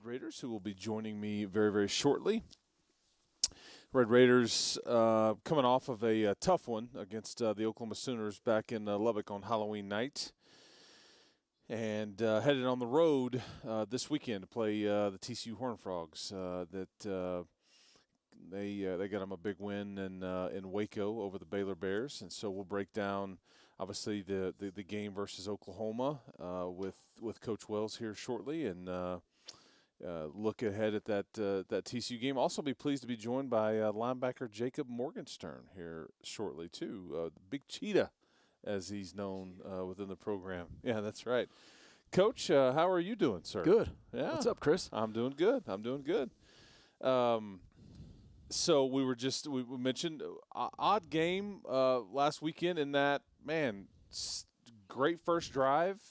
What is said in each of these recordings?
Raiders, who will be joining me very, very shortly. Red Raiders coming off of a tough one against the Oklahoma Sooners back in Lubbock on Halloween night, and headed on the road this weekend to play the TCU Horned Frogs. They got them a big win in Waco over the Baylor Bears, and so we'll break down obviously the game versus Oklahoma with Coach Wells here shortly, and look ahead at that TCU game. Also, be pleased to be joined by linebacker Jacob Morganstern here shortly too. The Big Cheetah, as he's known within the program. Yeah, that's right. Coach, how are you doing, sir? Good. Yeah. What's up, Chris? I'm doing good. So we mentioned odd game last weekend in that, man, great first drive,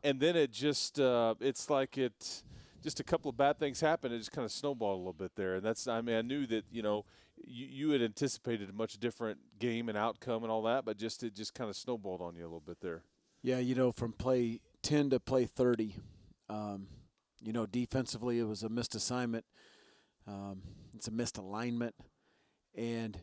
and then it just it's like it. Just a couple of bad things happened. It just kind of snowballed a little bit there. And I knew that, you had anticipated a much different game and outcome and all that, but it just kind of snowballed on you a little bit there. Yeah, from play 10 to play 30, defensively it was a missed assignment. It's a missed alignment. And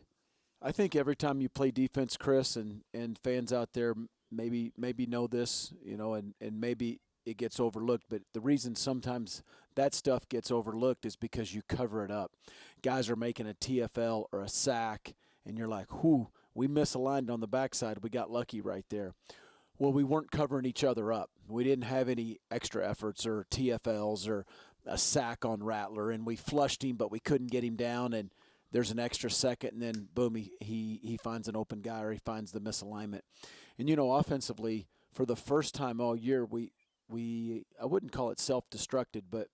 I think every time you play defense, Chris, and fans out there maybe know this, and maybe – it gets overlooked, but the reason sometimes that stuff gets overlooked is because you cover it up. Guys are making a TFL or a sack, and you're like, whew, we misaligned on the backside. We got lucky right there. Well, we weren't covering each other up. We didn't have any extra efforts or TFLs or a sack on Rattler, and we flushed him, but we couldn't get him down, and there's an extra second, and then, boom, he finds an open guy or he finds the misalignment. And, offensively, for the first time all year, I wouldn't call it self-destructed, but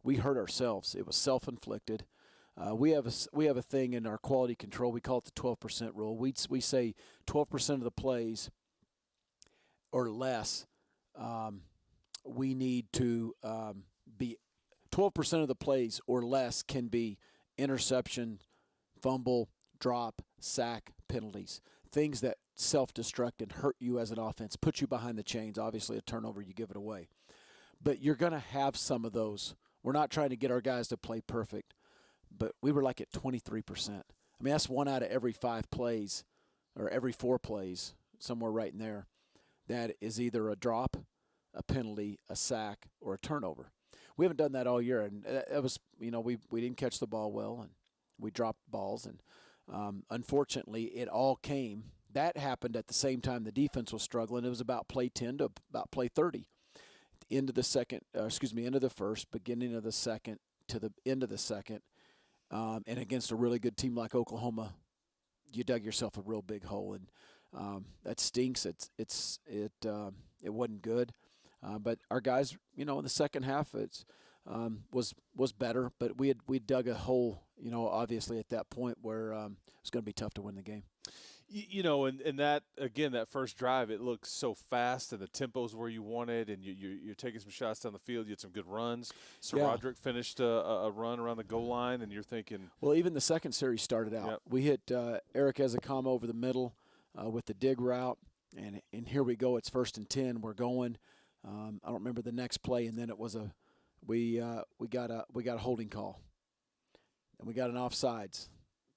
we hurt ourselves. It was self-inflicted. We have a thing in our quality control. We call it the 12% rule. We say 12% of the plays or less. We need to be 12% of the plays or less can be interception, fumble, drop, sack, penalties. Things that self-destruct and hurt you as an offense, put you behind the chains. Obviously, a turnover, you give it away. But you're going to have some of those. We're not trying to get our guys to play perfect, but we were like at 23%. I mean, that's 1 out of every 5 plays or every 4 plays, somewhere right in there, that is either a drop, a penalty, a sack, or a turnover. We haven't done that all year, and it was, we didn't catch the ball well, and we dropped balls, and unfortunately, it all came. That happened at the same time the defense was struggling. It was about play 10 to about play 30. End of the first, beginning of the second to the end of the second. And against a really good team like Oklahoma, you dug yourself a real big hole. And that stinks. It wasn't good. But our guys, in the second half, was better. But we dug a hole, obviously at that point where it was going to be tough to win the game. And that, again, that first drive, it looks so fast and the tempo's where you wanted, and you're taking some shots down the field. You had some good runs. So Roderick finished a run around the goal line, and you're thinking. Well, even the second series started out. Yep. We hit Eric Ezekama over the middle with the dig route, and here we go. It's 1st and 10. We're going. I don't remember the next play, and then it was we got a holding call, and we got an offsides,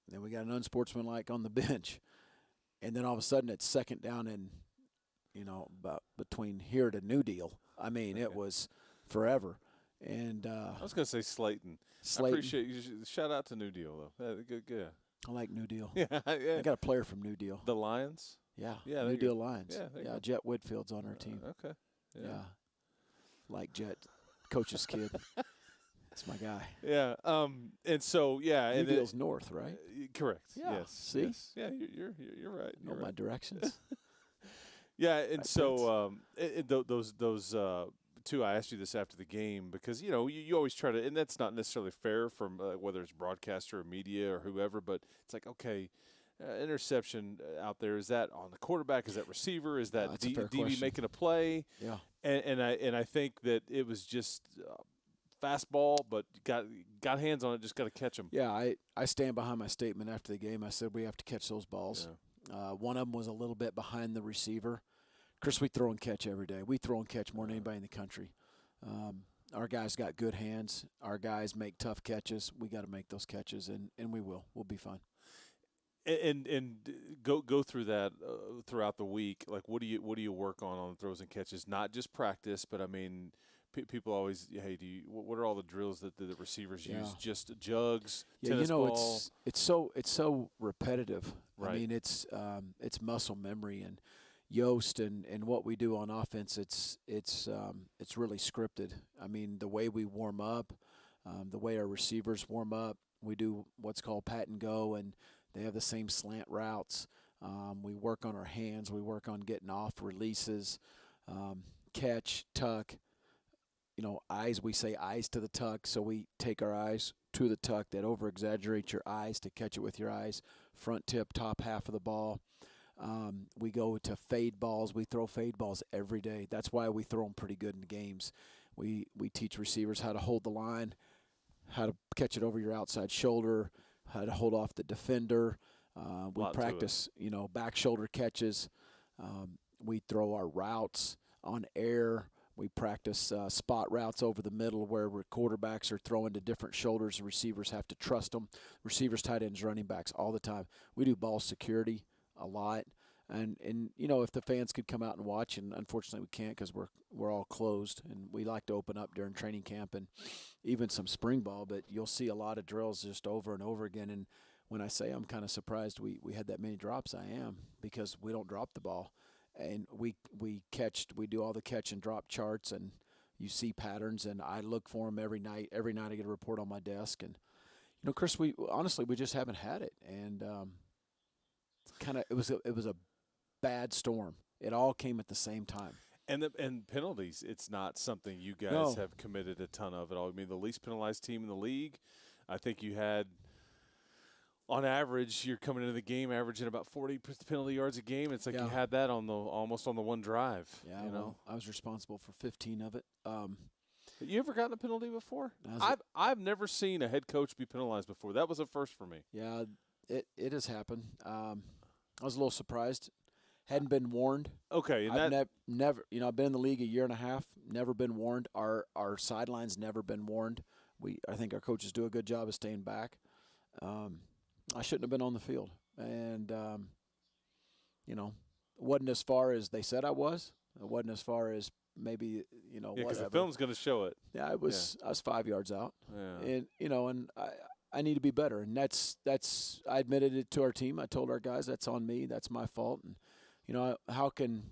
and then we got an unsportsmanlike on the bench. And then all of a sudden it's second down and, about between here to New Deal. I mean, It was forever. And I was going to say Slayton. I appreciate you. Shout out to New Deal, though. Good. I like New Deal. Yeah. I got a player from New Deal. The Lions? Yeah, Yeah, New Deal Lions. Yeah, there you Yeah, go. Jet Whitfield's on our team. Okay. Yeah. Like Jet, coach's kid. That's my guy. Yeah. And so yeah, New and Deal's north, right? correct. Yeah. Yes. See? Yes. Yeah, you're right. Know You're my right. directions. Yeah, and Right, so those two, I asked you this after the game because you always try to, and that's not necessarily fair from whether it's broadcaster or media or whoever, but it's like, okay, interception out there, is that on the quarterback? Is that receiver? Is that That's a fair DB question. making a play? Yeah. And I think that it was just fastball, but got hands on it, just got to catch them. Yeah, I stand behind my statement after the game. I said we have to catch those balls. Yeah. One of them was a little bit behind the receiver. Chris, we throw and catch every day. We throw and catch more than anybody in the country. Our guys got good hands. Our guys make tough catches. We got to make those catches, and we will. We'll be fine. And go through that throughout the week. Like, what do you work on throws and catches? Not just practice, but I mean, people always, hey, what are all the drills that the receivers use? Just jugs, tennis ball. It's so repetitive. Right. I mean, it's muscle memory, and Yost and what we do on offense. It's really scripted. I mean, the way we warm up, the way our receivers warm up. We do what's called pat and go, and they have the same slant routes. We work on our hands. We work on getting off releases, catch, tuck. Eyes, we say eyes to the tuck, so we take our eyes to the tuck. That over-exaggerates your eyes to catch it with your eyes. Front tip, top half of the ball. We go to fade balls. We throw fade balls every day. That's why we throw them pretty good in the games. We teach receivers how to hold the line, how to catch it over your outside shoulder, how to hold off the defender. We practice, back shoulder catches. We throw our routes on air. We practice spot routes over the middle where quarterbacks are throwing to different shoulders. The receivers have to trust them. Receivers, tight ends, running backs all the time. We do ball security a lot. And if the fans could come out and watch, and unfortunately we can't because we're all closed, and we like to open up during training camp and even some spring ball, but you'll see a lot of drills just over and over again. And when I say I'm kind of surprised we had that many drops, I am, because we don't drop the ball. And we do all the catch and drop charts, and you see patterns, and I look for them every night. Every night I get a report on my desk, and Chris, we just haven't had it, and it was a bad storm. It all came at the same time. And penalties, it's not something you guys have committed a ton of at all. I mean, the least penalized team in the league. I think you had, on average, you're coming into the game averaging about 40 penalty yards a game. It's like you had that almost on the one drive. Yeah, I was responsible for 15 of it. You ever gotten a penalty before? I've never seen a head coach be penalized before. That was a first for me. Yeah, it has happened. I was a little surprised. Hadn't been warned. Okay, and I've never. I've been in the league a year and a half. Never been warned. Our sidelines never been warned. I think our coaches do a good job of staying back. I shouldn't have been on the field, and wasn't as far as they said I was. It wasn't as far as maybe because the film's going to show it. Yeah, I was 5 yards out, yeah. and I need to be better, and that's I admitted it to our team. I told our guys that's on me. That's my fault, and how can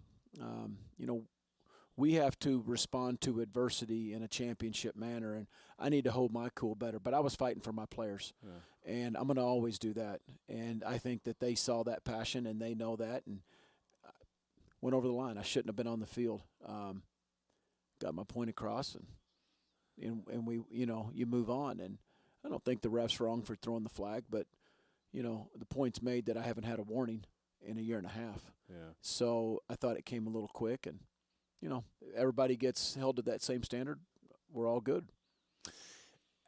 we have to respond to adversity in a championship manner, and I need to hold my cool better. But I was fighting for my players, and I'm going to always do that. And I think that they saw that passion, and they know that, and went over the line. I shouldn't have been on the field. Got my point across, and we you move on. And I don't think the ref's wrong for throwing the flag, but the point's made that I haven't had a warning in a year and a half. Yeah. So I thought it came a little quick, and everybody gets held to that same standard. We're all good.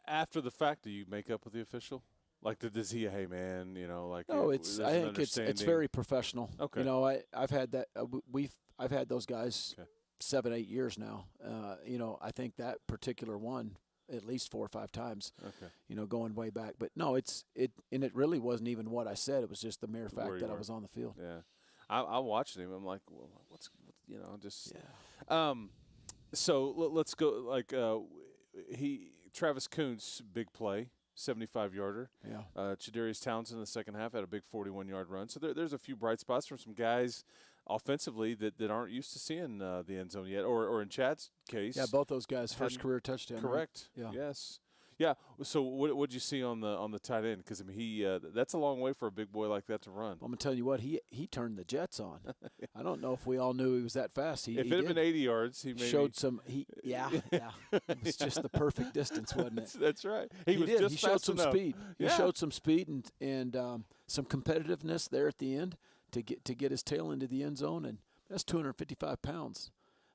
After the fact, do you make up with the official? Like, does he, hey man, No, I think it's very professional. Okay. I've had that. I've had those guys 7-8 years now. I think that particular one at least 4 or 5 times. Okay. Going way back. But no, it really wasn't even what I said. It was just the mere fact that I was on the field. Yeah. I watched him. I'm like, well, what's just. Yeah. So let's go. Like Travis Kuntz, big play, 75-yarder. Yeah. Chadarius Townsend in the second half had a big 41-yard run. So there's a few bright spots from some guys offensively that aren't used to seeing the end zone yet. Or in Chad's case. Yeah, both those guys first career touchdown. Correct. Right? Yeah. Yes. Yeah. So what did you see on the tight end? Because I mean that's a long way for a big boy like that to run. Well, I'm gonna tell you what, he turned the Jets on. I don't know if we all knew he was that fast. If it had been 80 yards, he maybe showed some. Yeah. It was just the perfect distance, wasn't it? That's right. He was did. just He showed fast some enough. speed. Yeah. He showed some speed and some competitiveness there at the end to get his tail into the end zone, and that's 255 pounds.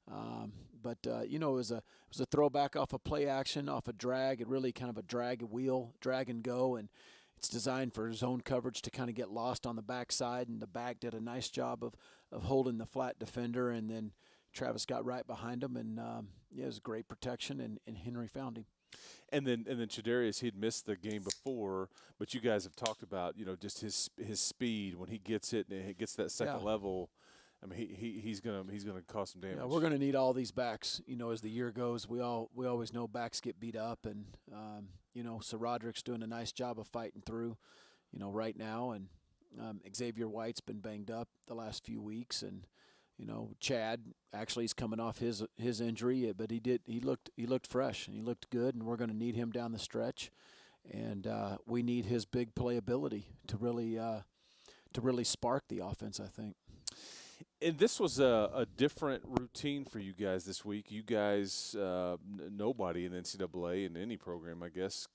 But it was a throwback off a play action, off a drag, and really kind of a drag and go, and it's designed for zone coverage to kind of get lost on the backside, and the back did a nice job of holding the flat defender, and then Travis got right behind him, and it was great protection, and Henry found him. And then Chadarius, he'd missed the game before, but you guys have talked about just his speed when he gets it and it gets that second level. I mean, he's gonna cause some damage. Yeah, we're gonna need all these backs. As the year goes, we always know backs get beat up, and so Roderick's doing a nice job of fighting through, right now, and Xavier White's been banged up the last few weeks, and Chad actually is coming off his injury, but he looked fresh and he looked good, and we're gonna need him down the stretch, and we need his big playability to really spark the offense, I think. And this was a different routine for you guys this week. You guys, nobody in the NCAA in any program, I guess,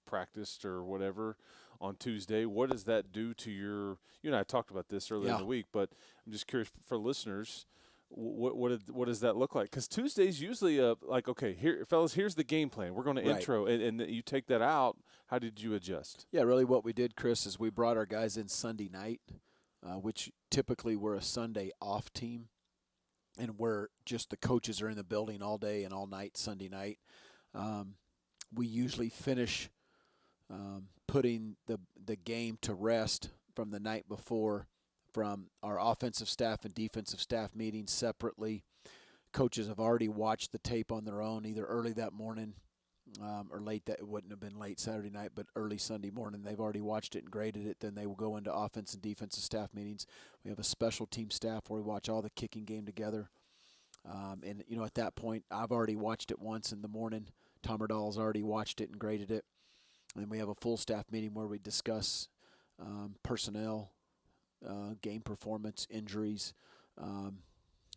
practiced or whatever on Tuesday. What does that do to you and I talked about this earlier in the week, but I'm just curious for listeners, what does that look like? Because Tuesday's usually okay, here, fellas, here's the game plan. We're going to intro, and you take that out. How did you adjust? Yeah, really what we did, Chris, is we brought our guys in Sunday night, which typically we're a Sunday off team, and we're just the coaches are in the building all day and all night Sunday night. We usually finish putting the game to rest from the night before from our offensive staff and defensive staff meetings separately. Coaches have already watched the tape on their own, either early that morning or late. That it wouldn't have been late Saturday night, but early Sunday morning. They've already watched it and graded it. Then they will go into offense and defensive staff meetings. We have a special team staff where we watch all the kicking game together. And at that point, I've already watched it once in the morning. Tom Erdal's already watched it and graded it. And we have a full staff meeting where we discuss personnel, game performance, injuries,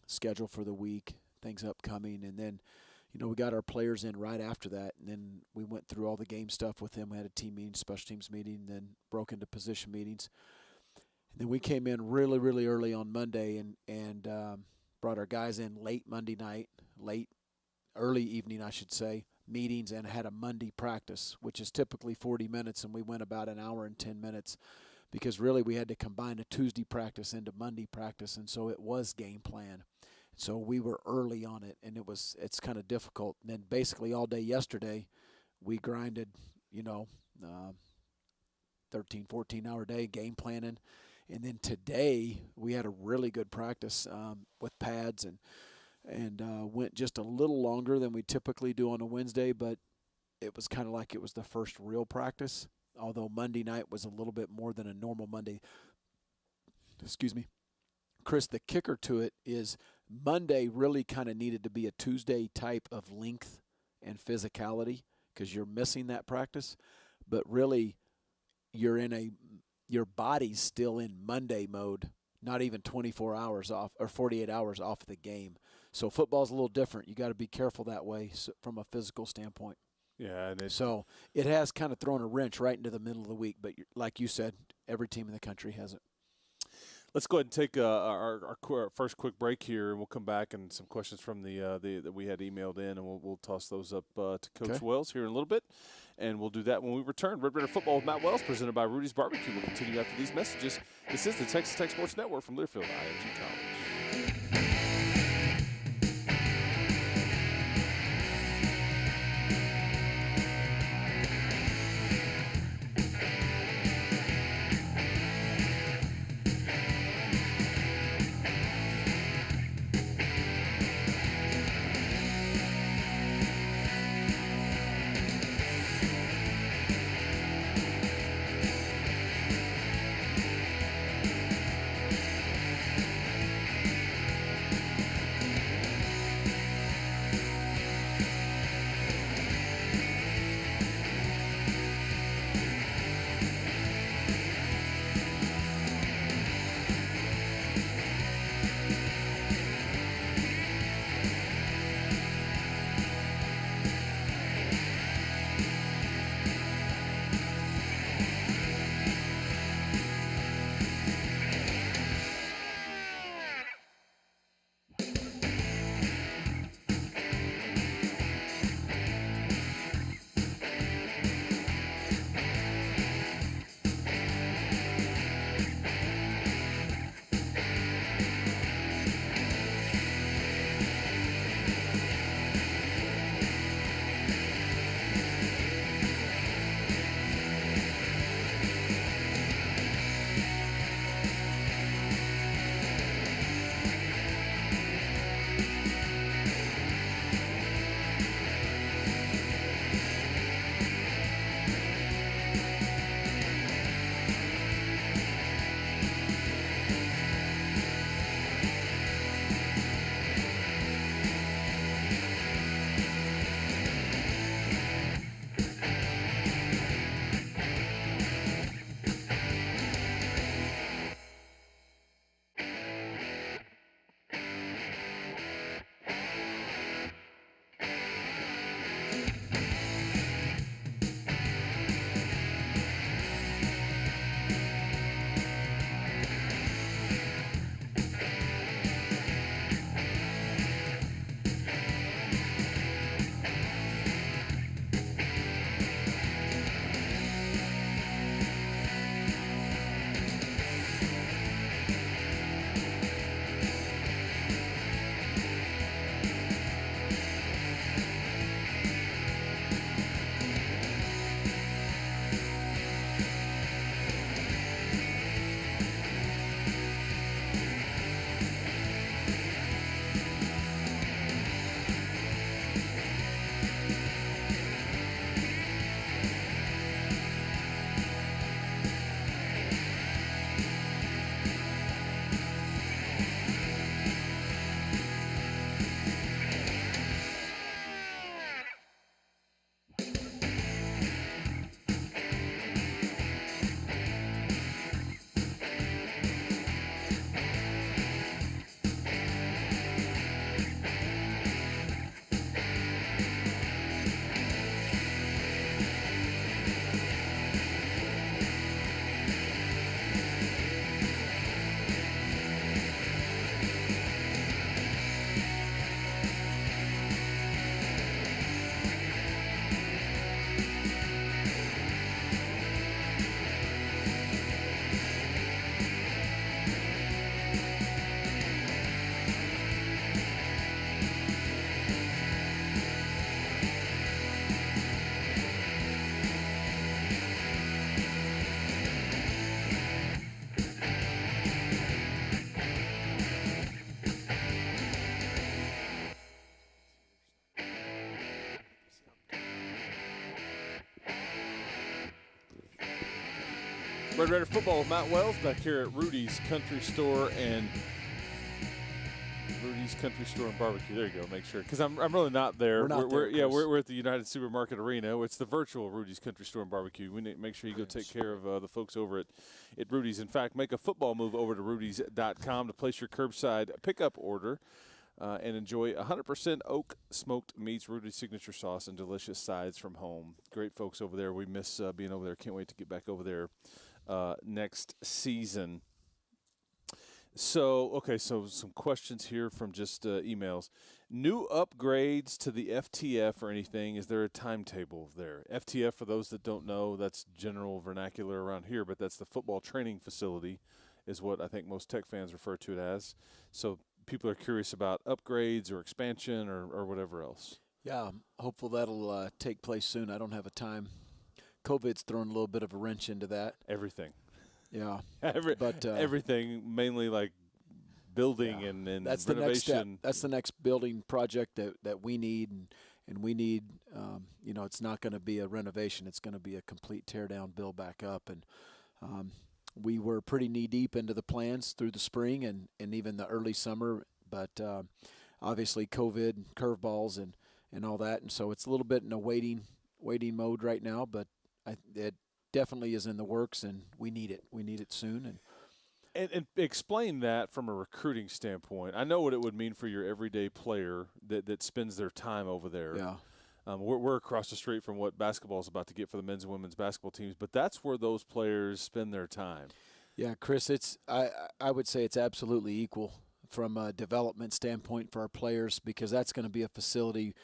schedule for the week, things upcoming, and then we got our players in right after that, and then we went through all the game stuff with them. We had a team meeting, special teams meeting, and then broke into position meetings. And then we came in really, really early on Monday and brought our guys in late Monday night, early evening, I should say, meetings, and had a Monday practice, which is typically 40 minutes, and we went about an hour and 10 minutes because really we had to combine a Tuesday practice into Monday practice, and so it was game plan. So we were early on it, and it's kind of difficult. And then basically all day yesterday, we grinded, 13, 14-hour day game planning. And then today we had a really good practice with pads and went just a little longer than we typically do on a Wednesday, but it was kind of like it was the first real practice, although Monday night was a little bit more than a normal Monday. Excuse me. Chris, the kicker to it is Monday really kind of needed to be a Tuesday type of length and physicality because you're missing that practice, but really your body's still in Monday mode, not even 24 hours off or 48 hours off the game. So football's a little different. You got to be careful that way from a physical standpoint. Yeah, and so it has kind of thrown a wrench right into the middle of the week, but like you said, every team in the country has it. Let's go ahead and take our first quick break here, and we'll come back and some questions from the that we had emailed in, and we'll toss those up to Coach Wells here in a little bit, and we'll do that when we return. Red Raider Football with Matt Wells, presented by Rudy's Barbecue. We'll continue after these messages. This is the Texas Tech Sports Network from Learfield, IMG College. Red Raider football with Matt Wells back here at Rudy's Country Store and Barbecue. There you go. Make sure, because I'm really not there. We're not there, Yeah, Chris. we're at the United Supermarket Arena. It's the virtual Rudy's Country Store and Barbecue. We need to make sure you go take care of the folks over at Rudy's. In fact, make a football move over to Rudy's.com to place your curbside pickup order. And enjoy 100% oak smoked meats, Rudy's signature sauce, and delicious sides from home. Great folks over there. We miss being over there. Can't wait to get back over there next season. So some questions here from just emails. New upgrades to the FTF or anything, is there a timetable there? FTF, for those that don't know, that's general vernacular around here, but that's the football training facility is what I think most Tech fans refer to it as. So people are curious about upgrades or expansion or whatever else. Yeah, I'm hopeful that'll take place soon. I don't have a time. COVID's thrown a little bit of a wrench into that. Everything. Yeah. Everything, mainly like building and that's the renovation. next step. That's the next building project that we need, and we need. It's not going to be a renovation. It's going to be a complete tear down, build back up, and we were pretty knee deep into the plans through the spring and even the early summer, but obviously COVID, curveballs, and all that, and so it's a little bit in a waiting mode right now, but it definitely is in the works, and we need it. We need it soon. And explain that from a recruiting standpoint. I know what it would mean for your everyday player that spends their time over there. Yeah. We're across the street from what basketball is about to get for the men's and women's basketball teams, but that's where those players spend their time. Yeah, Chris, I would say it's absolutely equal from a development standpoint for our players, because that's going to be a facility,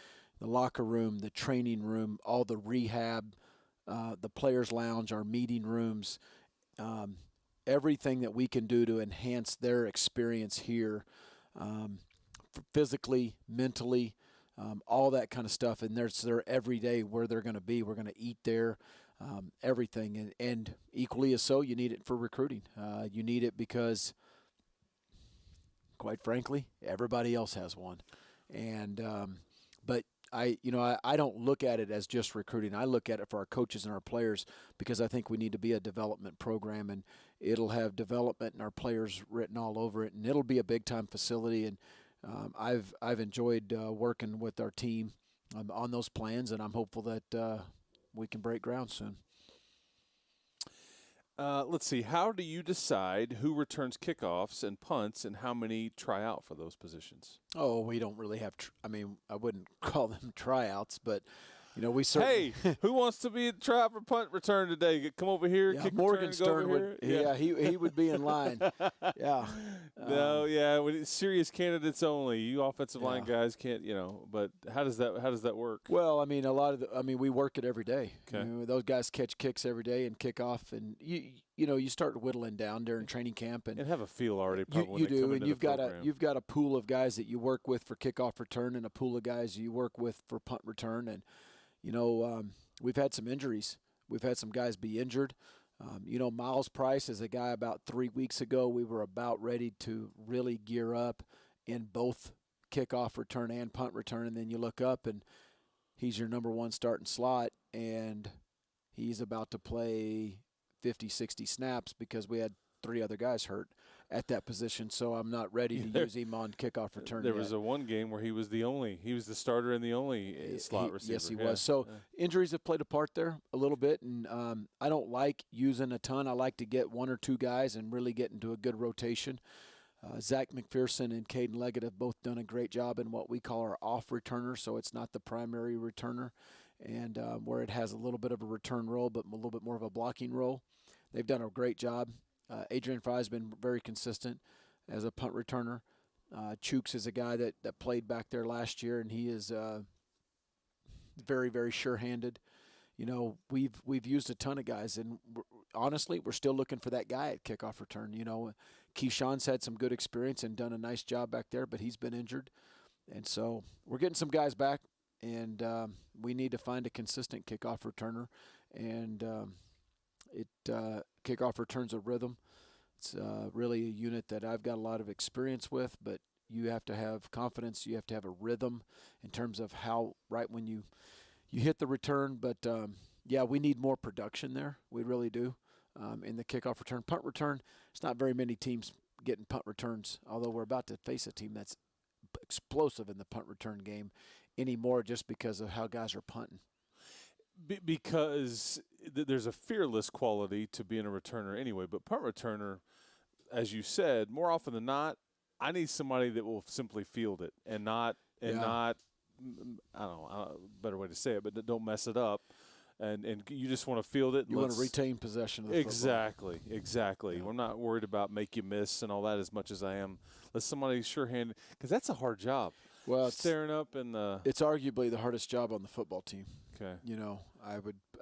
the locker room, the training room, all the rehab, the players' lounge, our meeting rooms, everything that we can do to enhance their experience here physically, mentally, all that kind of stuff. And they're every day where they're going to be. We're going to eat there, everything. And equally as so, you need it for recruiting. You need it because, quite frankly, everybody else has one. And but I don't look at it as just recruiting. I look at it for our coaches and our players because I think we need to be a development program, and it'll have development and our players written all over it, and it'll be a big time facility. And I've enjoyed working with our team on those plans, and I'm hopeful that we can break ground soon. Let's see. How do you decide who returns kickoffs and punts, and how many try out for those positions? Oh, we don't really have. I wouldn't call them tryouts, but we certainly. Hey, who wants to be a tryout for punt return today? Come over here. Yeah, kick Morganstern return, would. Yeah, he would be in line. Yeah. Serious candidates only. You offensive line guys can't. But how does that work? Well, I mean, we work it every day. Okay. Those guys catch kicks every day and kick off, and you start whittling down during training camp and have a feel already. Probably you do, and you've got a pool of guys that you work with for kickoff return, and a pool of guys you work with for punt return, and we've had some injuries. We've had some guys be injured. Miles Price is a guy about 3 weeks ago. We were about ready to really gear up in both kickoff return and punt return, and then you look up and he's your number one starting slot, and he's about to play 50, 60 snaps because we had 3 other guys hurt at that position, so I'm not ready to use him on kickoff return There yet. was one game where he was the starter and the only slot receiver. Yes, he was. So injuries have played a part there a little bit, and I don't like using a ton. I like to get 1 or 2 guys and really get into a good rotation. Zach McPherson and Caden Leggett have both done a great job in what we call our off returner, so it's not the primary returner, and where it has a little bit of a return role but a little bit more of a blocking role. They've done a great job. Adrian Fry has been very consistent as a punt returner. Chooks is a guy that played back there last year, and he is very, very sure-handed. We've used a ton of guys, and honestly, we're still looking for that guy at kickoff return. Keyshawn's had some good experience and done a nice job back there, but he's been injured. And so we're getting some guys back, and we need to find a consistent kickoff returner. And kickoff returns a rhythm. It's really a unit that I've got a lot of experience with, but you have to have confidence. You have to have a rhythm in terms of how right when you hit the return. But, we need more production there. We really do in the kickoff return. Punt return, it's not very many teams getting punt returns, although we're about to face a team that's explosive in the punt return game anymore just because of how guys are punting. Because there's a fearless quality to being a returner anyway. But punt returner, as you said, more often than not, I need somebody that will simply field it and not I don't know, better way to say it, but don't mess it up. And you just want to field it. You want to retain possession of the football. Exactly. Yeah. We're not worried about make you miss and all that as much as I am. Let somebody sure-handed, because that's a hard job. Well, staring up and it's arguably the hardest job on the football team. Okay.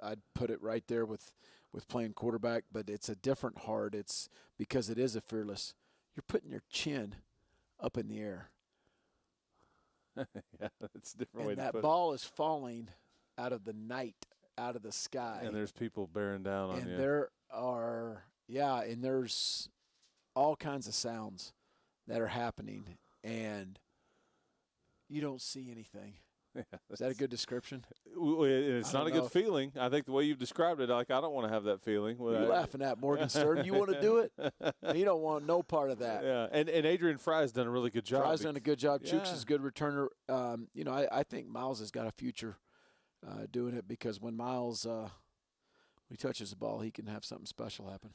I'd put it right there with playing quarterback, but it's a different hard. It's because it is a fearless. You're putting your chin up in the air. Yeah, that's a different way to put it. And that ball is falling out of the night, out of the sky. And there's people bearing down on you. And there's all kinds of sounds that are happening, and you don't see anything. Yeah, is that a good description? It's not a good feeling. I think the way you've described it, I don't want to have that feeling. You're laughing at Morganstern. You want to do it? You don't want no part of that. Yeah, and Adrian Fry's done a really good job. Fry's done a good job. Chooks is a good returner. I think Miles has got a future doing it because when Miles when he touches the ball, he can have something special happen.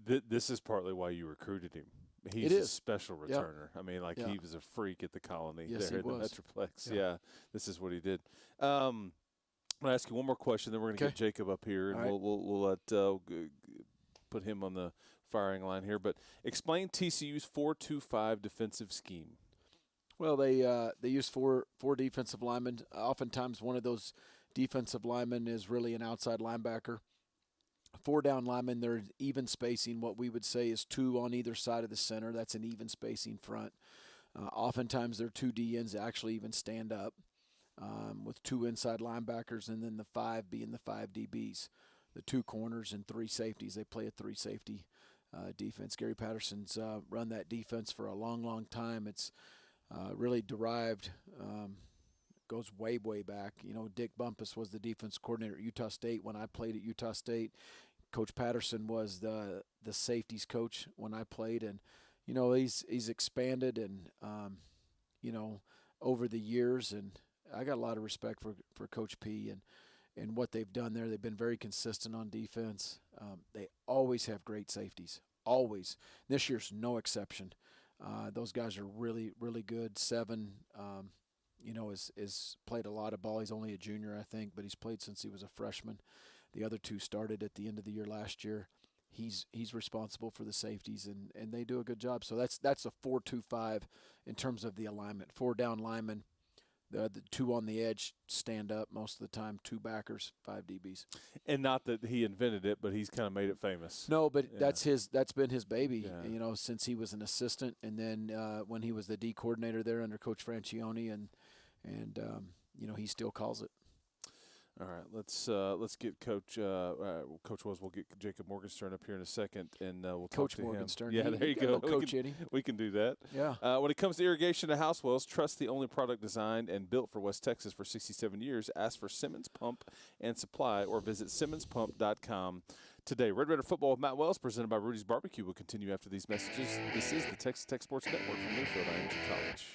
This is partly why you recruited him. He's a special returner. Yep. I mean, he was a freak at the Colony there in the Metroplex. Yeah, this is what he did. I'm going to ask you one more question, then we're going to get Jacob up here, and we'll let put him on the firing line here. But explain TCU's 4-2-5 defensive scheme. Well, they use four defensive linemen. Oftentimes, one of those defensive linemen is really an outside linebacker. 4 down linemen, they're even spacing. What we would say is 2 on either side of the center. That's an even spacing front. Oftentimes, their two DNs actually even stand up with two inside linebackers, and then the five being the five DBs, the two corners and three safeties. They play a three safety defense. Gary Patterson's run that defense for a long, long time. It's really derived. Goes way, way back. You know, Dick Bumpus was the defense coordinator at Utah State when I played at Utah State. Coach Patterson was the safeties coach when I played, and you know he's expanded and you know over the years, and I got a lot of respect for Coach P and what they've done there. They've been very consistent on defense. They always have great safeties, always. This year's no exception. Those guys are really, really good. Seven, you know, is played a lot of ball. He's only a junior, I think, but he's played since he was a freshman. The other two started at the end of the year last year. He's responsible for the safeties, and they do a good job. So that's a 4-2-5 in terms of the alignment. 4 down linemen. The two on the edge stand up most of the time, 2 backers, 5 DBs. And not that he invented it, but he's kind of made it famous. No, but that's been his baby, Yeah. you know, since he was an assistant, and then when he was the D coordinator there under Coach Francione, and you know, he still calls it. All right, let's get Coach Wells. We'll get Jacob Morganstern up here in a second, and we'll Coach talk to Morganstern. him. Yeah, there you go. Coach Eddie. We can do that. Yeah. When it comes to irrigation and house wells, trust the only product designed and built for West Texas for 67 years. Ask for Simmons Pump and Supply or visit SimmonsPump.com today. Red Raider Football with Matt Wells, presented by Rudy's Barbecue, will continue after these messages. This is the Texas Tech Sports Network from Newfield IMG College.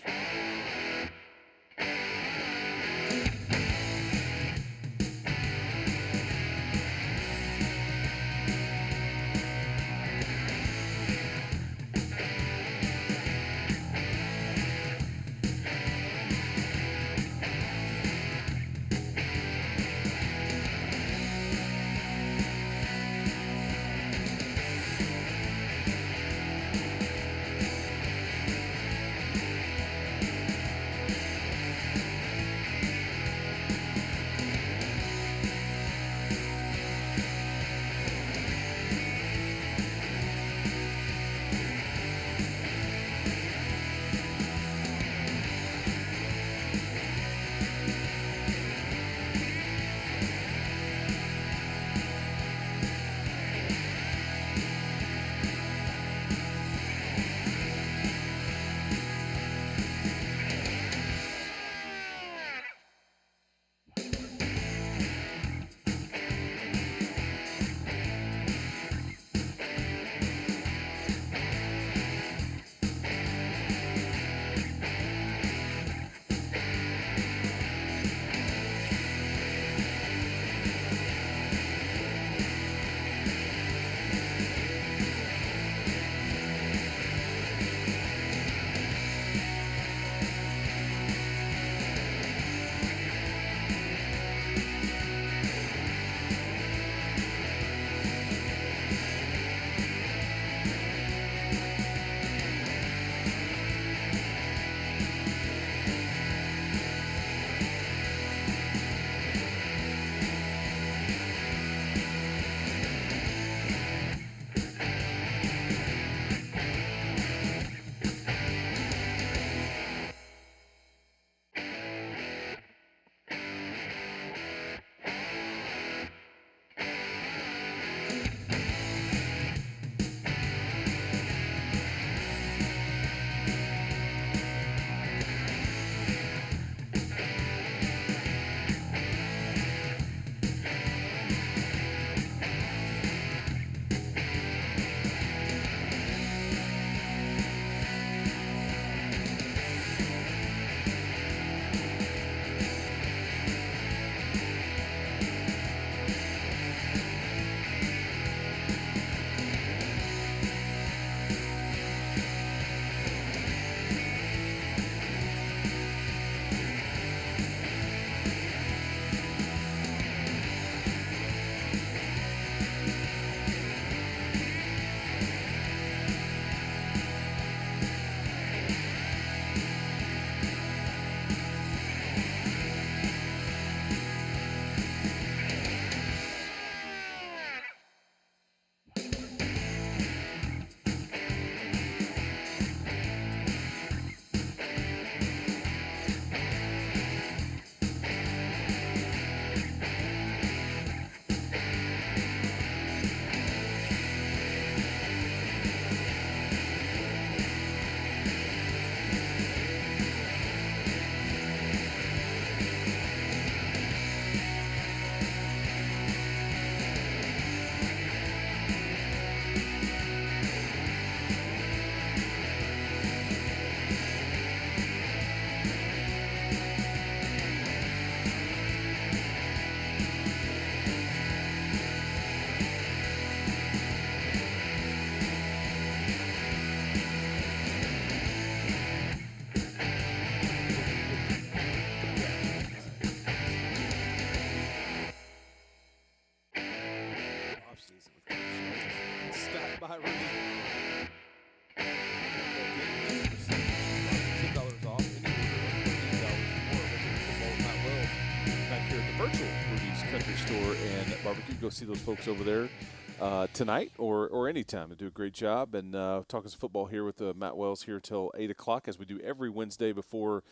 virtual Rudy's Country Store and Barbecue. Go see those folks over there tonight or anytime. They do a great job. And talking some football here with Matt Wells here till 8 o'clock, as we do every Wednesday before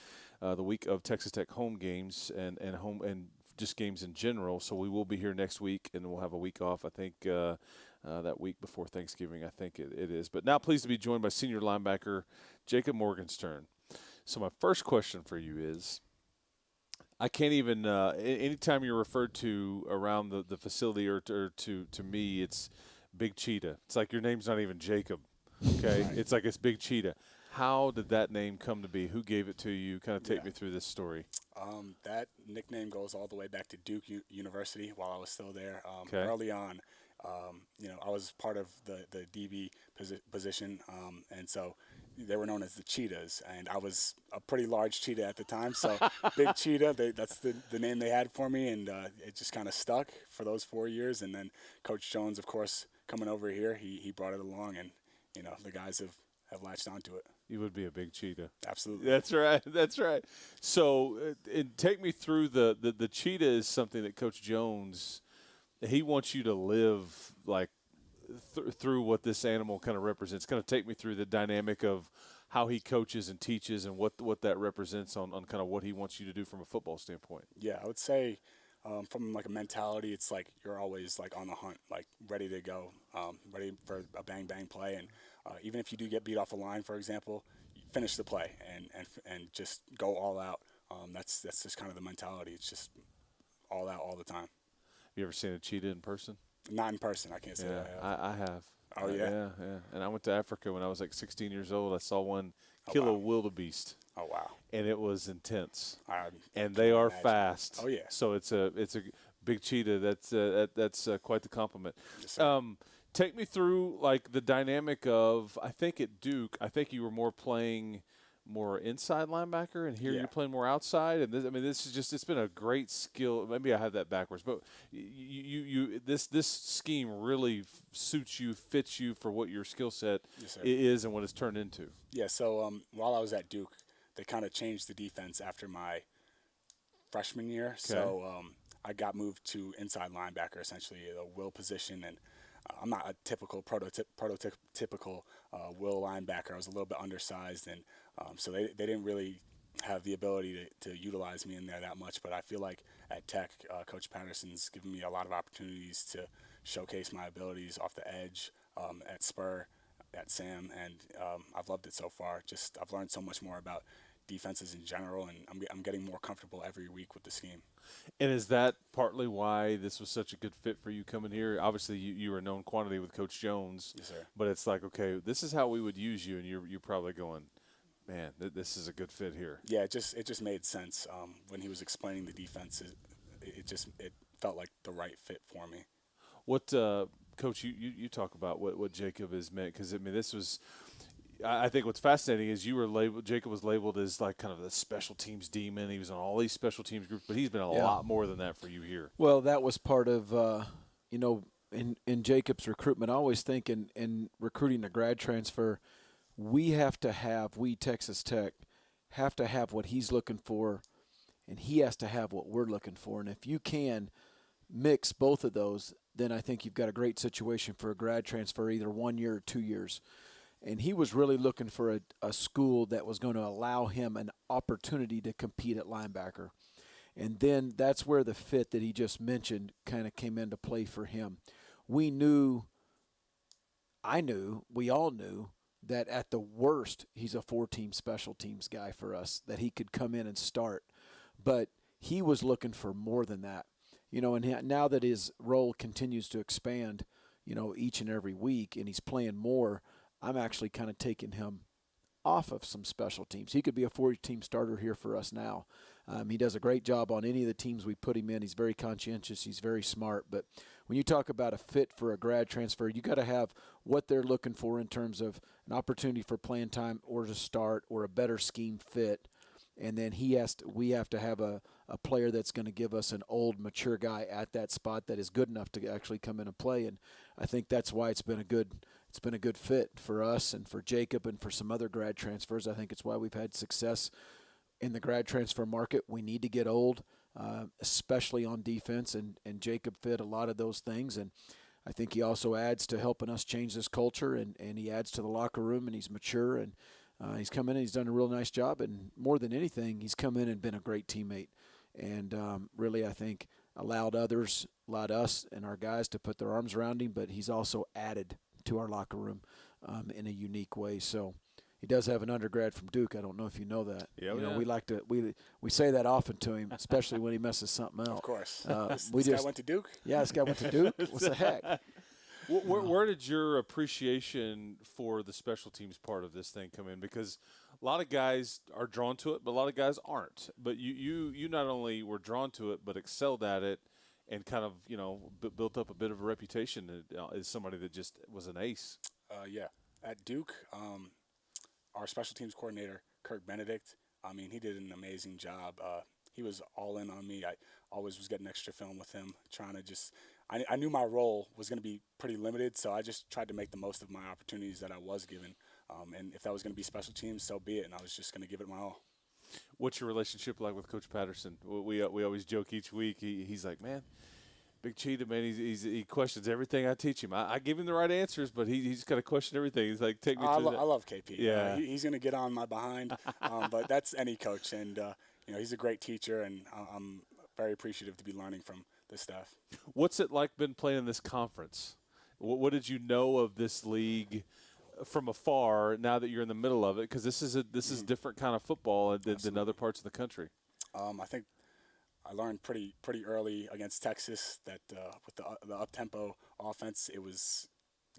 the week of Texas Tech home games and just games in general. So we will be here next week, and we'll have a week off, I think, that week before Thanksgiving, I think it is. But now pleased to be joined by senior linebacker Jacob Morganstern. So my first question for you is, I can't even anytime you're referred to around the facility or to me, it's Big Cheetah. It's like your name's not even Jacob, okay? Right. It's like it's Big Cheetah. How did that name come to be? Who gave it to you? Kind of take me through this story. That nickname goes all the way back to Duke University while I was still there. Okay. Early on, I was part of the DB position, and so they were known as the Cheetahs, and I was a pretty large cheetah at the time, so Big Cheetah, that's the name they had for me, and it just kind of stuck for those 4 years. And then Coach Jones, of course, coming over here, he brought it along, and the guys have latched onto it. You would be a big cheetah. Absolutely. That's right. That's right. So take me through the cheetah is something that Coach Jones, he wants you to live like through what this animal kind of represents. Kind of take me through the dynamic of how he coaches and teaches and what that represents on kind of what he wants you to do from a football standpoint. Yeah, I would say from like a mentality, it's like you're always like on the hunt, like ready to go, ready for a bang play. And even if you do get beat off a line, for example, you finish the play and just go all out. That's just kind of the mentality. It's just all out all the time. You ever seen a cheetah in person? Not in person, I can't say that I have. I have. Oh, yeah? Yeah. And I went to Africa when I was like 16 years old. I saw one kill a wildebeest. Oh, wow. And it was intense. And they are fast. Oh, yeah. So it's a big cheetah. That's quite the compliment. Yes, sir. Take me through like the dynamic of, I think at Duke, I think you were more playing more inside linebacker, and here you're playing more outside. And this is just, it's been a great skill. Maybe I have that backwards, but this scheme really suits you, fits you for what your skill set is and what it's turned into. Yeah. So while I was at Duke, they kind of changed the defense after my freshman year. Okay. So I got moved to inside linebacker, essentially a will position, and I'm not a typical prototypical will linebacker. I was a little bit undersized, and so they didn't really have the ability to utilize me in there that much. But I feel like at Tech, Coach Patterson's given me a lot of opportunities to showcase my abilities off the edge, at Spur, at Sam, and I've loved it so far. Just I've learned so much more about defenses in general, and I'm getting more comfortable every week with the scheme. And is that partly why this was such a good fit for you coming here? Obviously, you were a known quantity with Coach Jones. Yes, sir. But it's like, okay, this is how we would use you, and you're probably going, man, this is a good fit here. Yeah, it just made sense when he was explaining the defense. It felt like the right fit for me. What, Coach, you talk about what Jacob has meant, because this was. I think what's fascinating is Jacob was labeled as like kind of the special teams demon. He was on all these special teams groups, but he's been a lot more than that for you here. Well, that was part of, in Jacob's recruitment. I always think in recruiting a grad transfer, we Texas Tech, have to have what he's looking for, and he has to have what we're looking for. And if you can mix both of those, then I think you've got a great situation for a grad transfer, either 1 year or 2 years. And he was really looking for a school that was going to allow him an opportunity to compete at linebacker. And then that's where the fit that he just mentioned kind of came into play for him. We all knew that at the worst, he's a 4-team special teams guy for us, that he could come in and start. But he was looking for more than that. And now that his role continues to expand, each and every week, and he's playing more, I'm actually kind of taking him off of some special teams. He could be a 4-team starter here for us now. He does a great job on any of the teams we put him in. He's very conscientious. He's very smart. But when you talk about a fit for a grad transfer, you got to have what they're looking for in terms of an opportunity for playing time or to start or a better scheme fit. And then we have to have a player that's going to give us an old, mature guy at that spot that is good enough to actually come in and play. And I think that's why it's been a good fit for us and for Jacob and for some other grad transfers. I think it's why we've had success in the grad transfer market. We need to get old. especially on defense, and Jacob fit a lot of those things. And I think he also adds to helping us change this culture, and he adds to the locker room, and he's mature, and he's come in and he's done a real nice job. And more than anything, he's come in and been a great teammate, and really, I think, allowed us and our guys to put their arms around him, but he's also added to our locker room in a unique way. So he does have an undergrad from Duke. I don't know if you know that. Yeah, you know, we like to we say that often to him, especially when he messes something up. Of course. This guy went to Duke? Yeah, this guy went to Duke. What the heck? Where did your appreciation for the special teams part of this thing come in? Because a lot of guys are drawn to it, but a lot of guys aren't. But you not only were drawn to it, but excelled at it, and kind of built up a bit of a reputation as somebody that just was an ace. Yeah. At Duke, our special teams coordinator, Kirk Benedict, I mean, he did an amazing job. He was all in on me. I always was getting extra film with him, trying to just – I knew my role was going to be pretty limited, so I just tried to make the most of my opportunities that I was given. And if that was going to be special teams, so be it, and I was just going to give it my all. What's your relationship like with Coach Patterson? We always joke each week. He's like, man, Big Cheetah, man, he questions everything I teach him. I give him the right answers, but he's got to question everything. He's like, take me through that. I love KP. Yeah. He's going to get on my behind, but that's any coach. And, he's a great teacher, and I'm very appreciative to be learning from this staff. What's it like been playing in this conference? What did you know of this league from afar now that you're in the middle of it? Because this is different kind of football than other parts of the country. I think I learned pretty early against Texas that with the up-tempo offense, it was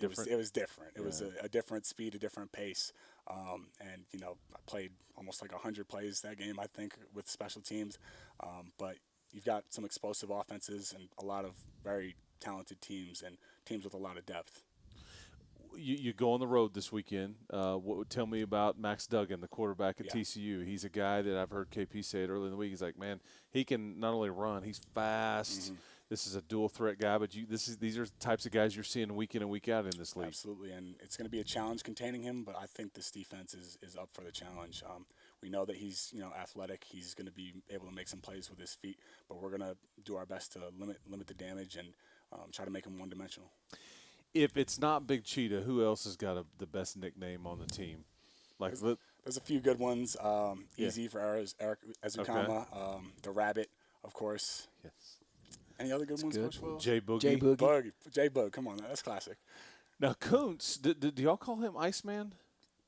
different. It was a different speed, a different pace. And I played almost like 100 plays that game, I think, with special teams. But you've got some explosive offenses and a lot of very talented teams and teams with a lot of depth. You go on the road this weekend. Tell me about Max Duggan, the quarterback at TCU. He's a guy that I've heard KP say it earlier in the week. He's like, man, he can not only run, he's fast. Mm-hmm. This is a dual threat guy, but these are the types of guys you're seeing week in and week out in this league. Absolutely, and it's going to be a challenge containing him, but I think this defense is up for the challenge. We know that he's athletic. He's going to be able to make some plays with his feet, but we're going to do our best to limit the damage and try to make him one-dimensional. If it's not Big Cheetah, who else has got the best nickname on the team? There's a few good ones. Easy for Eric Ezukama. Okay. The Rabbit, of course. Yes. Any other good ones, good. Coach Will? J Boogie. J Bug. Come on, that's classic. Now Kuntz, do y'all call him Iceman?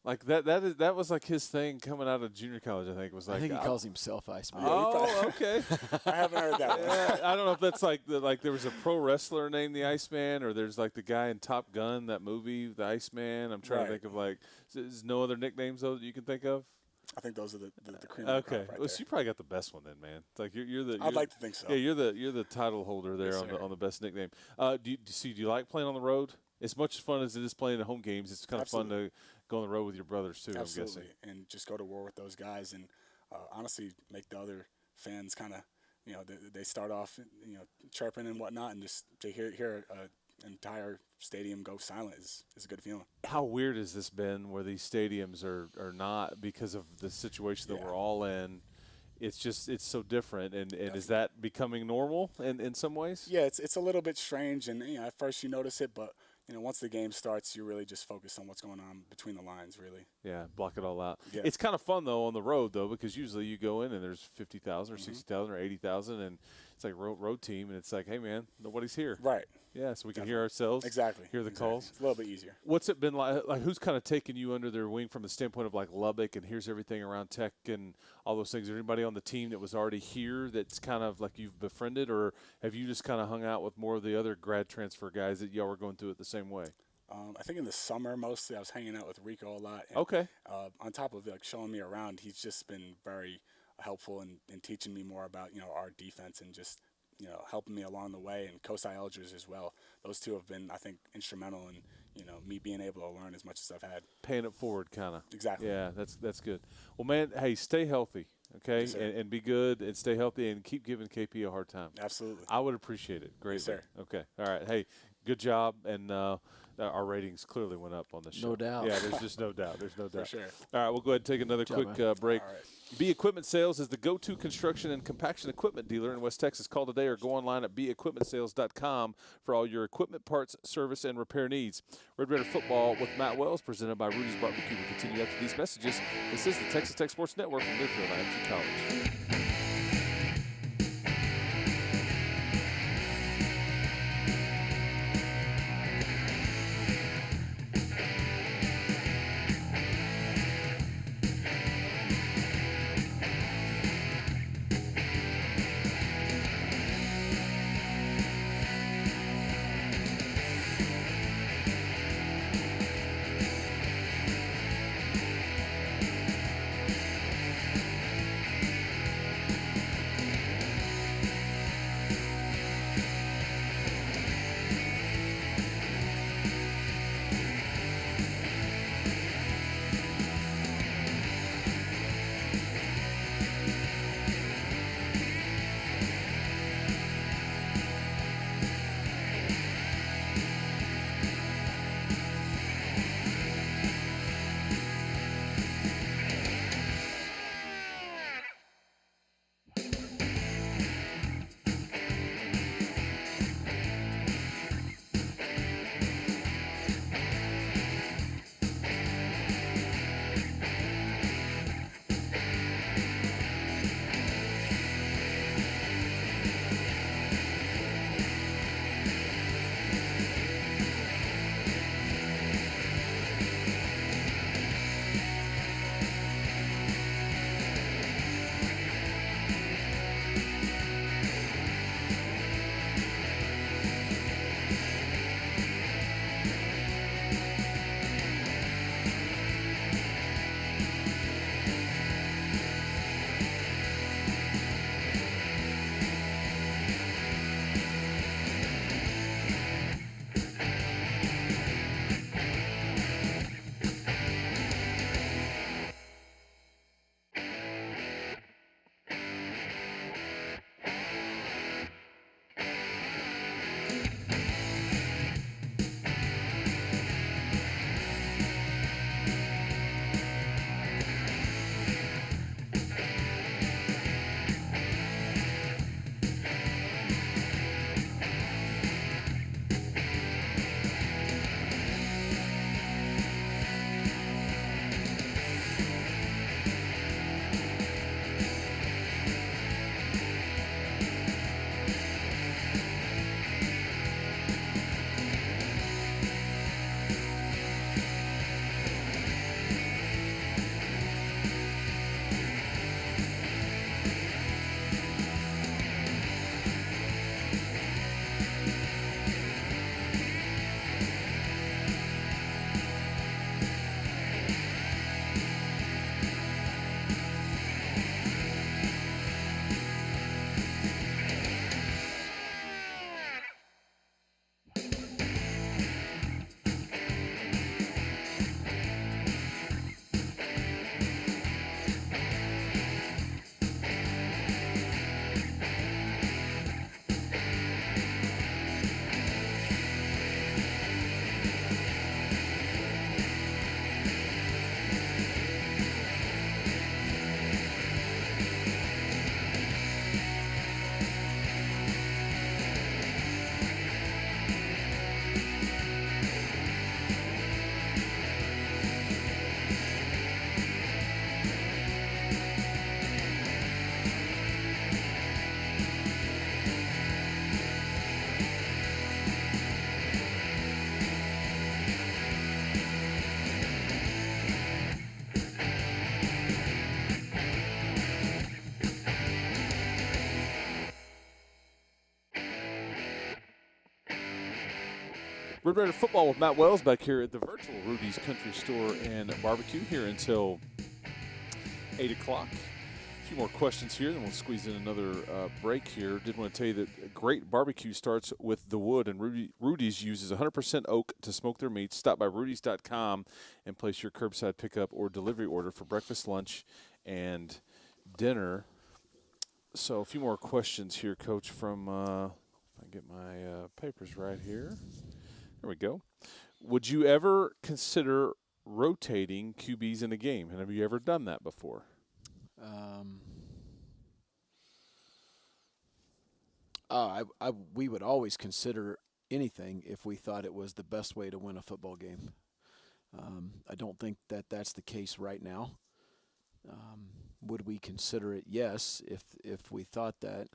Like that was like his thing coming out of junior college. I think was like. I think he calls himself Iceman. Oh, okay. I haven't heard that one. Yeah, I don't know if that's like there was a pro wrestler named the Iceman, or there's like the guy in Top Gun, that movie, the Iceman. I'm trying to think of there's no other nicknames though that you can think of. I think those are the cream of the crop right well, there. you probably got the best one then, man. It's like I'd like to think so. Yeah, you're the title holder there on the best nickname. Do you like playing on the road? As much fun as it is playing at home games, it's kind of fun to go on the road with your brothers too. Absolutely. I'm guessing. And just go to war with those guys, and honestly make the other fans kind of they start off chirping and whatnot, and just to hear entire stadium go silent is a good feeling. How weird has this been where these stadiums are not because of the situation that we're all in? It's so different, and is that becoming normal in some ways? Yeah, it's a little bit strange, and at first you notice it, but once the game starts, you really just focus on what's going on between the lines, really. Yeah, block it all out. Yeah. It's kind of fun though on the road though, because usually you go in and there's 50,000 or 60,000 or 80,000, and it's like road team, and it's like, hey man, nobody's here. Right. Yeah, so we can hear ourselves. Exactly. Hear the calls. It's a little bit easier. What's it been like? Like, who's kind of taken you under their wing from the standpoint of like Lubbock and here's everything around Tech and all those things? Is there anybody on the team that was already here that's kind of like you've befriended, or have you just kind of hung out with more of the other grad transfer guys that y'all were going through it the same way? I think in the summer mostly I was hanging out with Rico a lot. And, okay. On top of showing me around, he's just been very helpful in teaching me more about our defense and just helping me along the way, and Kosai Eldridge as well. Those two have been, I think, instrumental in me being able to learn as much as I've had. Paying it forward, kind of. Exactly. Yeah, that's good. Well, man, hey, stay healthy, okay, Yes, and be good and stay healthy and keep giving KP a hard time. Absolutely. I would appreciate it greatly. Yes, sir. Okay. All right. Hey, Good job, and our ratings clearly went up on the show. No doubt. Yeah, there's just no doubt. There's no doubt. For sure. All right, we'll go ahead and take another Good job, quick man. break. All right. B Equipment Sales is the go-to construction and compaction equipment dealer in West Texas. Call today or go online at beequipmentsales.com for all your equipment parts, service, and repair needs. Red Raider Football with Matt Wells, presented by Rudy's Barbecue. We'll continue after these messages. This is the Texas Tech Sports Network from Deerfield IMG College. Red Raider Football with Matt Wells back here at the virtual Rudy's Country Store and Barbecue here until 8 o'clock. A few more questions here, then we'll squeeze in another break here. Did want to tell you that great barbecue starts with the wood, and Rudy's uses 100% oak to smoke their meats. Stop by rudys.com and place your curbside pickup or delivery order for breakfast, lunch, and dinner. So a few more questions here, Coach, from if I get my papers right here. There we go. Would you ever consider rotating QBs in a game? And have you ever done that before? We would always consider anything if we thought it was the best way to win a football game. I don't think that that's the case right now. Would we consider it? Yes, if we thought that.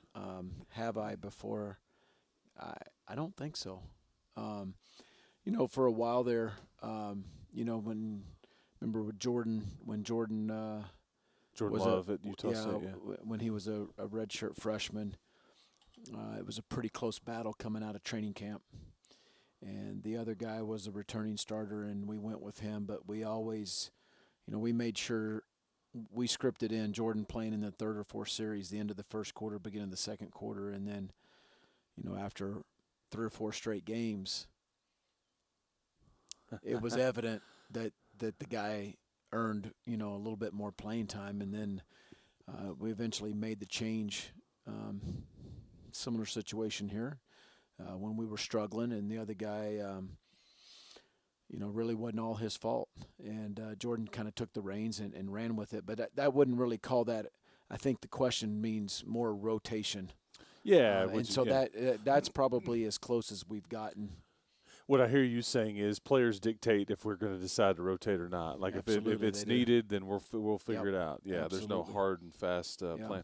Have I before? I don't think so. For a while there, remember with Jordan, when Jordan Jordan was Love at Utah State, yeah. When he was a redshirt freshman, it was a pretty close battle coming out of training camp. And the other guy was a returning starter, and we went with him. But we always, we made sure we scripted in Jordan playing in the third or fourth series, the end of the first quarter, beginning of the second quarter. And then, after 3 or 4 straight games, it was evident that the guy earned, a little bit more playing time. And then we eventually made the change. Similar situation here when we were struggling, and the other guy, really wasn't all his fault. And Jordan kind of took the reins and ran with it. But that wouldn't really call that. I think the question means more rotation. Yeah. And so that's probably as close as we've gotten. What I hear you saying is players dictate if we're going to decide to rotate or not. Like if it's needed, then we'll figure it out. Yeah, Absolutely. There's no hard and fast plan.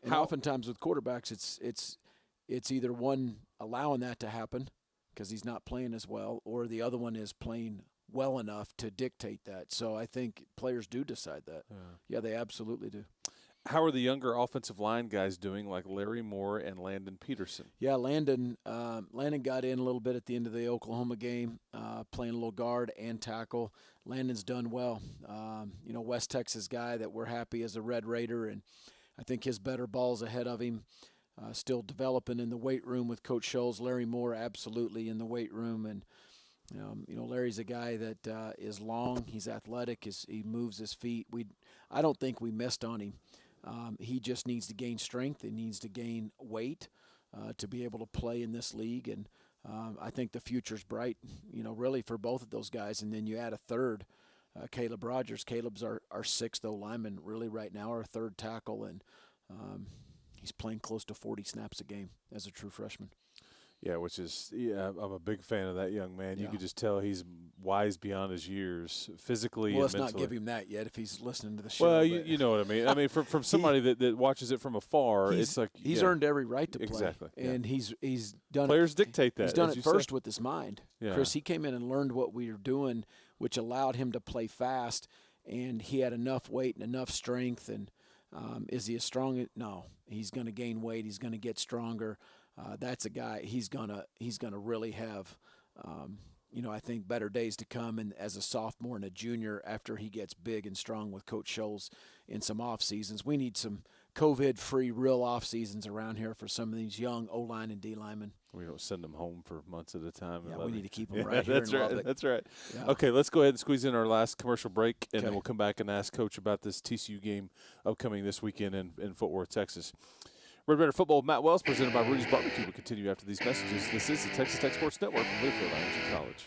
And oftentimes with quarterbacks, it's either one allowing that to happen because he's not playing as well, or the other one is playing well enough to dictate that. So I think players do decide that. Yeah, they absolutely do. How are the younger offensive line guys doing, like Larry Moore and Landon Peterson? Yeah, Landon got in a little bit at the end of the Oklahoma game, playing a little guard and tackle. Landon's done well. West Texas guy that we're happy as a Red Raider, and I think his better ball's ahead of him. Still developing in the weight room with Coach Scholes. Larry Moore absolutely in the weight room, and Larry's a guy that is long. He's athletic. He moves his feet. I don't think we missed on him. He just needs to gain strength. He needs to gain weight to be able to play in this league, and I think the future's bright. Really for both of those guys. And then you add a third, Caleb Rogers. Caleb's our 6th O-lineman really right now, our 3rd tackle, and he's playing close to 40 snaps a game as a true freshman. Yeah, I'm a big fan of that young man. You could just tell he's wise beyond his years, physically and mentally. Let's not give him that yet if he's listening to the show. Well, you know what I mean. I mean, from somebody that watches it from afar, it's like he's earned every right to play. Exactly, and he's done. Players dictate that. He's done it first with his mind. Yeah. Chris, he came in and learned what we were doing, which allowed him to play fast, and he had enough weight and enough strength. And is he as strong? No, he's going to gain weight. He's going to get stronger. That's a guy. He's gonna really have, I think better days to come. And as a sophomore and a junior, after he gets big and strong with Coach Scholes in some off seasons, we need some COVID-free real off seasons around here for some of these young O-line and D linemen. We don't send them home for months at a time. Yeah, we need to keep them right here. That's right. Yeah. Okay, let's go ahead and squeeze in our last commercial break, and then we'll come back and ask Coach about this TCU game upcoming this weekend in Fort Worth, Texas. Red Raider Football with Matt Wells, presented by Rudy's Barbecue. We'll continue after these messages. This is the Texas Tech Sports Network from Learfield IMG College.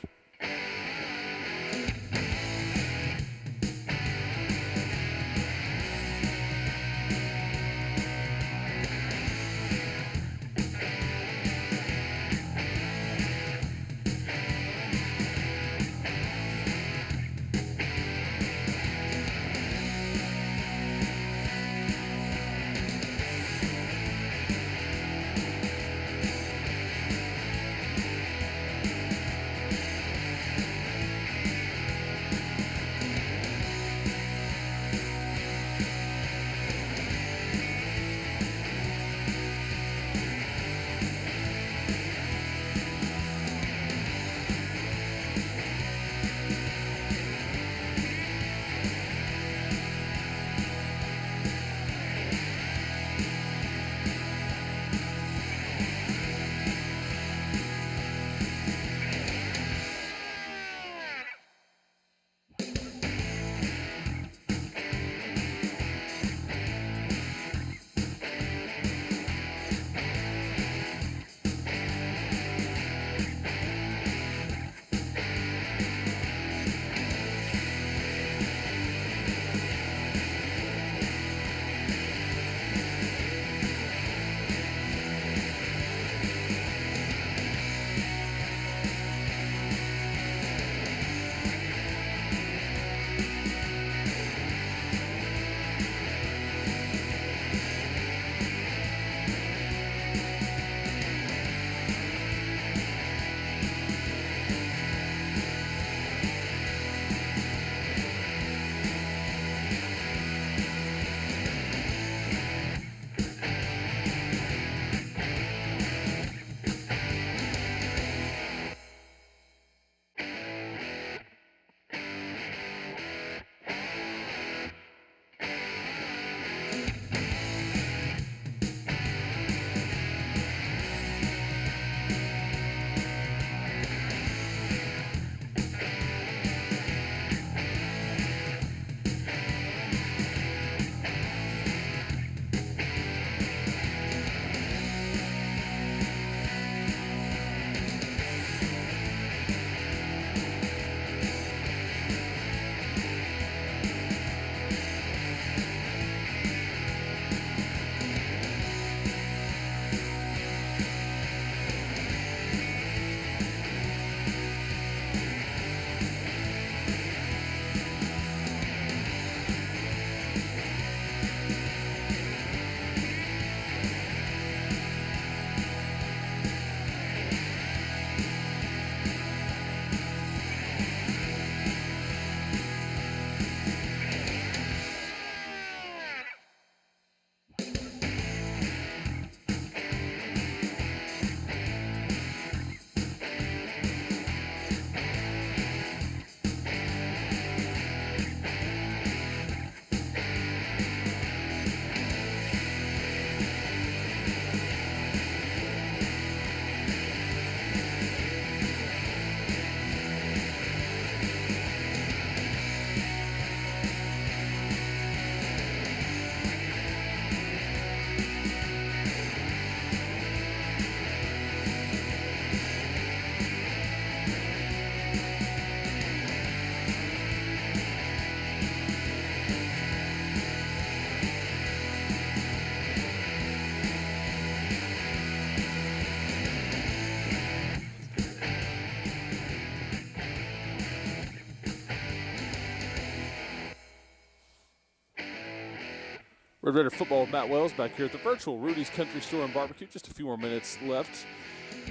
Red Raider football with Matt Wells back here at the virtual Rudy's Country Store and Barbecue. Just a few more minutes left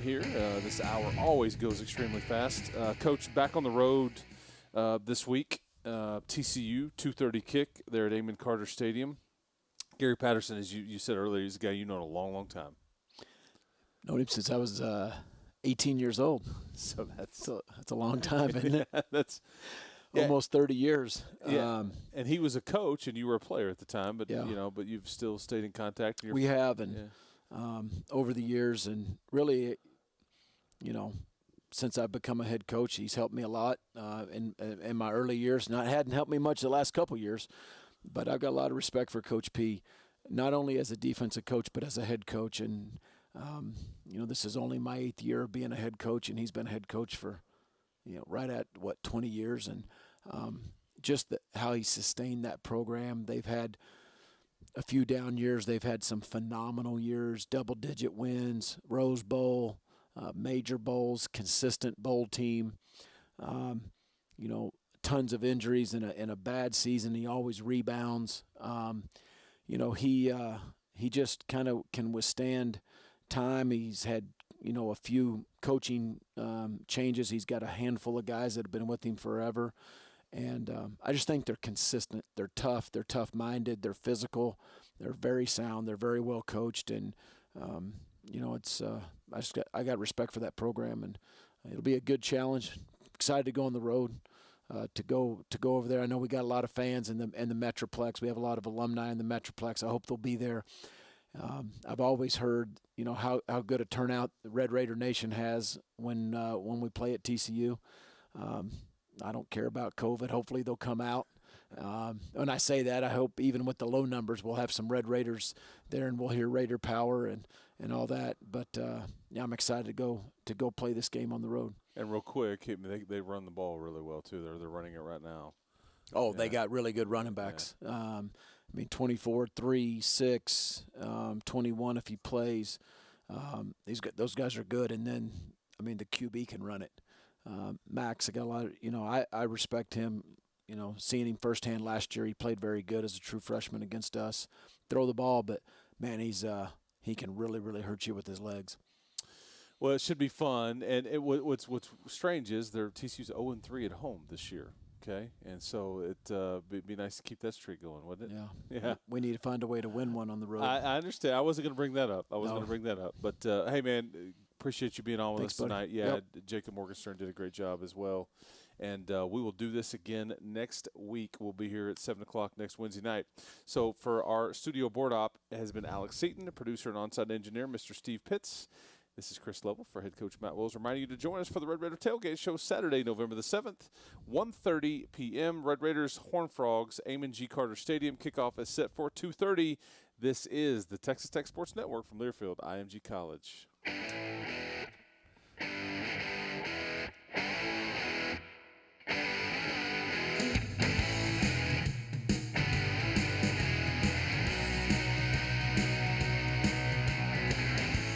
here. This hour always goes extremely fast. Coach, back on the road this week. TCU, 2:30 kick there at Amon Carter Stadium. Gary Patterson, as you said earlier, he's a guy you've known a long, long time. Known him since I was 18 years old. So that's a long time, isn't it? That's almost 30 years. Yeah. And he was a coach, and you were a player at the time. But but you've still stayed in contact. We have, and over the years, and really, since I've become a head coach, he's helped me a lot in my early years. Hadn't helped me much the last couple years, but I've got a lot of respect for Coach P, not only as a defensive coach but as a head coach. And this is only my 8th year of being a head coach, and he's been a head coach for right at 20 years, and just how he sustained that program. They've had a few down years. They've had some phenomenal years, double-digit wins, Rose Bowl, major bowls, consistent bowl team. Tons of injuries in a bad season. He always rebounds. He just kind of can withstand time. He's had a few coaching changes. He's got a handful of guys that have been with him forever. And I just think they're consistent. They're tough. They're tough-minded. They're physical. They're very sound. They're very well coached. And, I got respect for that program. And it'll be a good challenge. Excited to go on the road, to go over there. I know we got a lot of fans in the Metroplex. We have a lot of alumni in the Metroplex. I hope they'll be there. I've always heard, how good a turnout the Red Raider Nation has when we play at TCU. I don't care about COVID. Hopefully they'll come out. When I say that, I hope even with the low numbers, we'll have some Red Raiders there, and we'll hear Raider power and all that. But I'm excited to go play this game on the road. And real quick, they run the ball really well too. They're running it right now. Oh, they got really good running backs. Yeah. 24, 3, 6, 21 if he plays. Those guys are good. And then, the QB can run it. Max, I got a lot of, I respect him. Seeing him firsthand last year, he played very good as a true freshman against us. Throw the ball, but, man, he can really, really hurt you with his legs. Well, it should be fun. And what's strange is TCU's 0-3 at home this year. Okay, and so it'd be nice to keep that streak going, wouldn't it? Yeah. We need to find a way to win one on the road. I understand. I wasn't going to bring that up. But, hey, man, appreciate you being on with us tonight. Yeah, yep. Jacob Morganstern did a great job as well. And we will do this again next week. We'll be here at 7 o'clock next Wednesday night. So for our studio board op has been Alex Seaton, the producer and on-site engineer, Mr. Steve Pitts. This is Chris Lovell for head coach Matt Wells, reminding you to join us for the Red Raider Tailgate Show Saturday, November the 7th, 1:30 p.m. Red Raiders, Horned Frogs, Amon G. Carter Stadium. Kickoff is set for 2:30. This is the Texas Tech Sports Network from Learfield, IMG College.